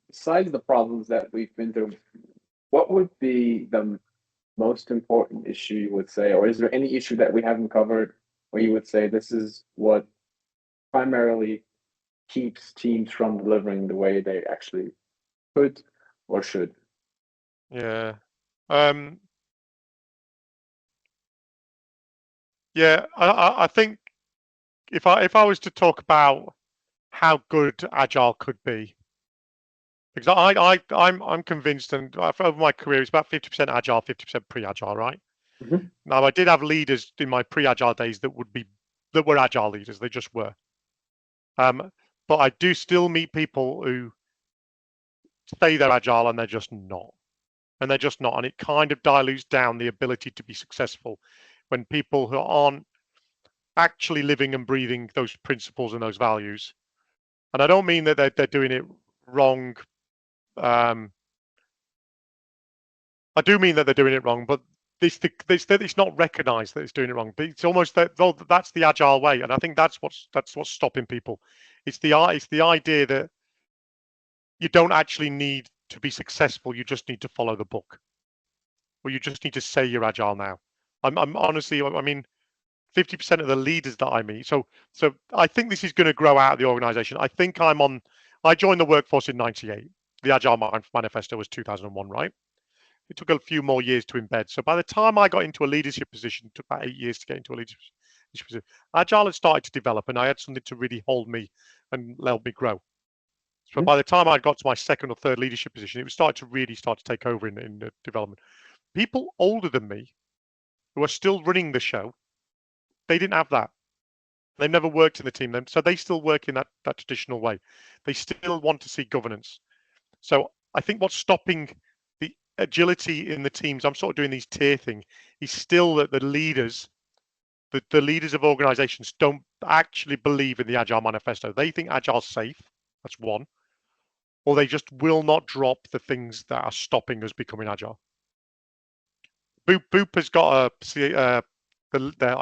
besides the problems that we've been through, what would be the most important issue you would say, or is there any issue that we haven't covered where you would say this is what primarily keeps teams from delivering the way they actually could or should? Yeah. Yeah, I think if I was to talk about how good Agile could be, because I'm convinced, and over my career, it's about 50% Agile, 50% pre-Agile, right? Mm-hmm. Now, I did have leaders in my pre-Agile days that were Agile leaders. They just were. But I do still meet people who say they're Agile and they're just not. And they're just not. And it kind of dilutes down the ability to be successful when people who aren't actually living and breathing those principles and those values. And I don't mean that they're doing it wrong. I do mean that they're doing it wrong, but it's not recognised that it's doing it wrong. But it's almost that's the Agile way, and I think that's what's stopping people. It's the idea that you don't actually need to be successful. You just need to follow the book, or you just need to say you're Agile now. I'm honestly, I mean, 50% of the leaders that I meet. So I think this is going to grow out of the organization. I think I joined the workforce in 98. The Agile Manifesto was 2001, right? It took a few more years to embed. So by the time I got into a leadership position, it took about 8 years to get into a leadership position. Agile had started to develop, and I had something to really hold me and help me grow. So by the time I got to my second or third leadership position, it was starting to really start to take over in the development. People older than me who are still running the show, they didn't have that. They've never worked in the team, so they still work in that traditional way. They still want to see governance. So I think what's stopping the agility in the teams, I'm sort of doing these tier thing, is still that the leaders of organizations don't actually believe in the Agile Manifesto. They think Agile's safe. That's one. Or they just will not drop the things that are stopping us becoming Agile. Boop has got I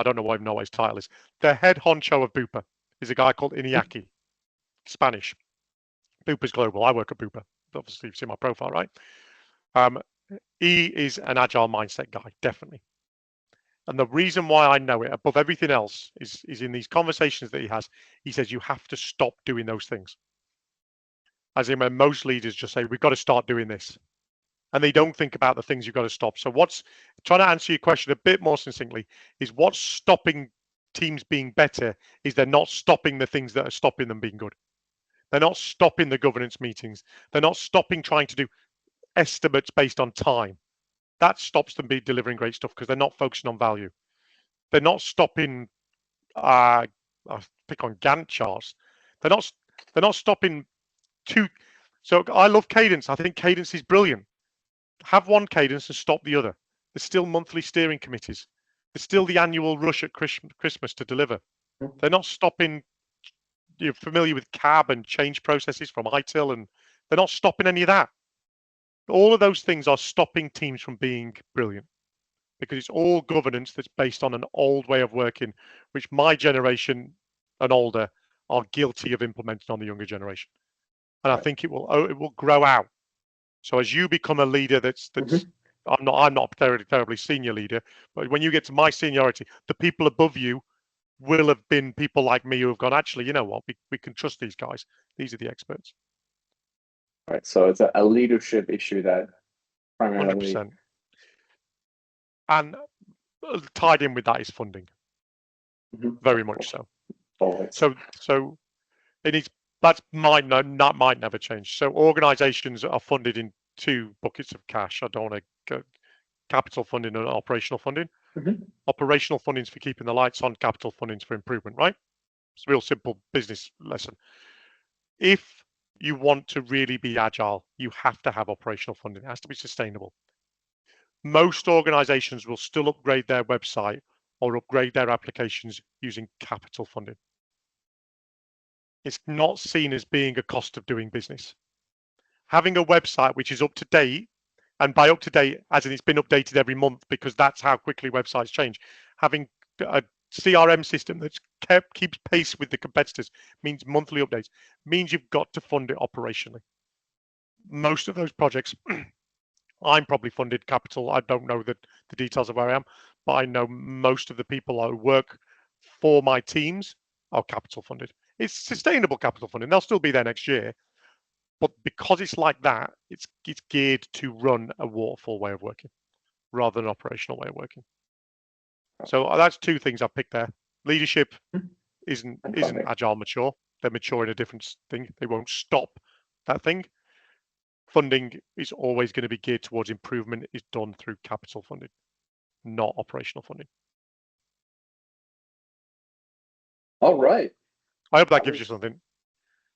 don't know what his title is. The head honcho of Bupa is a guy called Iñaki, Spanish. Bupa's global. I work at Bupa. Obviously, you've seen my profile, right? He is an Agile mindset guy, definitely. And the reason why I know it above everything else is in these conversations that he has. He says you have to stop doing those things. As in when most leaders just say, we've got to start doing this. And they don't think about the things you've got to stop. So what's trying to answer your question a bit more succinctly is what's stopping teams being better is they're not stopping the things that are stopping them being good. They're not stopping the governance meetings. They're not stopping trying to do estimates based on time. That stops them delivering great stuff because they're not focusing on value. They're not stopping. I pick on Gantt charts. They're not stopping two. So I love cadence. I think cadence is brilliant. Have one cadence and stop the other. There's still monthly steering committees. There's still the annual rush at Christmas to deliver. They're not stopping. You're familiar with CAB and change processes from ITIL, and they're not stopping any of that. All of those things are stopping teams from being brilliant because it's all governance that's based on an old way of working, which my generation and older are guilty of implementing on the younger generation. And I think it will grow out. So as you become a leader that's I'm not a terribly senior leader, but when you get to my seniority, the people above you will have been people like me who have gone, actually, you know what, we can trust these guys. These are the experts. Right. So it's a leadership issue that primarily 100%. And tied in with that is funding. Very much so. Always. So that might never change. So organizations are funded in two buckets of cash. I don't want to go capital funding and operational funding. Operational funding is for keeping the lights on, capital funding is for improvement, right? It's a real simple business lesson. If you want to really be agile, you have to have operational funding. It has to be sustainable. Most organizations will still upgrade their website or upgrade their applications using capital funding. It's not seen as being a cost of doing business. Having a website which is up to date, and by up to date, as in it's been updated every month because that's how quickly websites change. Having a CRM system that keeps pace with the competitors means monthly updates, means you've got to fund it operationally. most of those projects, I'm probably funded capital. I don't know the details of where I am, but I know most of the people who work for my teams are capital funded. It's sustainable capital funding. They'll still be there next year, but because it's like that, it's geared to run a waterfall way of working rather than an operational way of working. So that's two things I've picked there. Leadership isn't agile mature. They're mature in a different thing. They won't stop that thing. Funding is always going to be geared towards improvement is done through capital funding, not operational funding. All right. I hope that gives you something.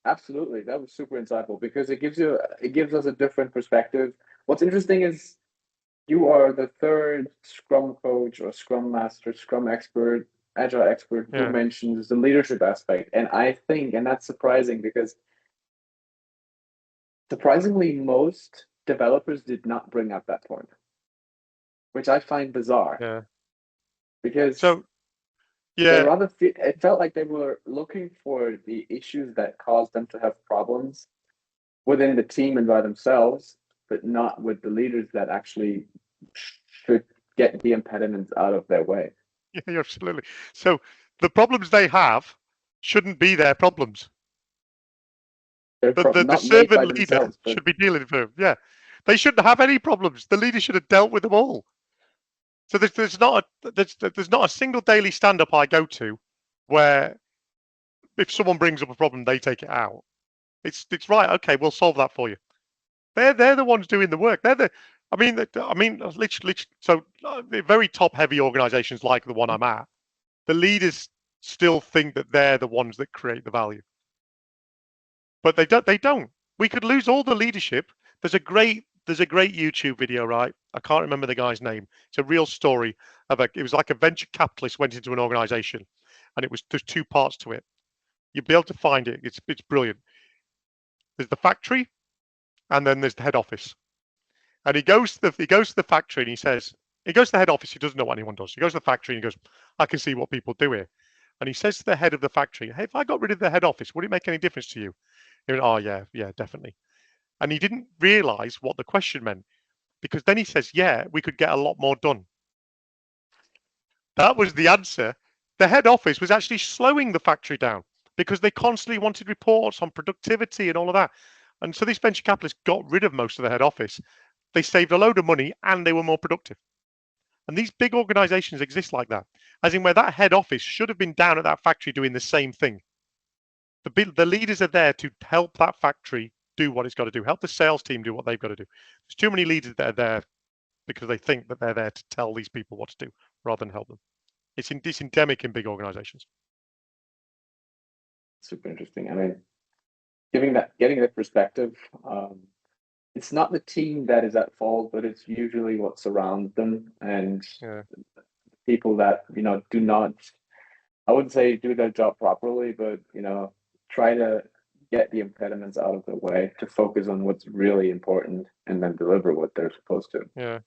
Absolutely. That was super insightful because it gives us a different perspective. What's interesting is you are the third Scrum coach or Scrum master, Scrum expert, Agile expert who mentions the leadership aspect. And I think, and that's surprising because surprisingly, most developers did not bring up that point, which I find bizarre. Yeah. Because they rather it felt like they were looking for the issues that caused them to have problems within the team and by themselves, but not with the leaders that actually should get the impediments out of their way. Yeah, absolutely. So the problems they have shouldn't be their problems. The servant leader should be dealing with them. Yeah, they shouldn't have any problems. The leader should have dealt with them all. So there's not a single daily stand-up I go to where if someone brings up a problem, they take it out. It's right. Okay, we'll solve that for you. They're the ones doing the work. I mean, literally. So the very top-heavy organisations like the one I'm at, the leaders still think that they're the ones that create the value, but they don't. We could lose all the leadership. There's a great YouTube video, right? I can't remember the guy's name. It's a real story of it was like a venture capitalist went into an organisation, and there's two parts to it. You'll be able to find it. It's brilliant. There's the factory, and then there's the head office. And he goes to the factory and he says, he goes to the head office. He doesn't know what anyone does. He goes to the factory and he goes, I can see what people do here. And he says to the head of the factory, hey, if I got rid of the head office, would it make any difference to you? He went, oh, yeah, definitely. And he didn't realize what the question meant because then he says, yeah, we could get a lot more done. That was the answer. The head office was actually slowing the factory down because they constantly wanted reports on productivity and all of that. And so this venture capitalist got rid of most of the head office. They saved a load of money and they were more productive. And these big organizations exist like that, as in where that head office should have been down at that factory doing the same thing. The leaders are there to help that factory do what it's got to do, help the sales team do what they've got to do. There's too many leaders that are there because they think that they're there to tell these people what to do rather than help them. It's endemic in big organizations. Super interesting. I mean, getting that perspective, it's not the team that is at fault, but it's usually what surrounds them and people that, do not, I wouldn't say do their job properly, but, try to get the impediments out of the way to focus on what's really important and then deliver what they're supposed to. Yeah.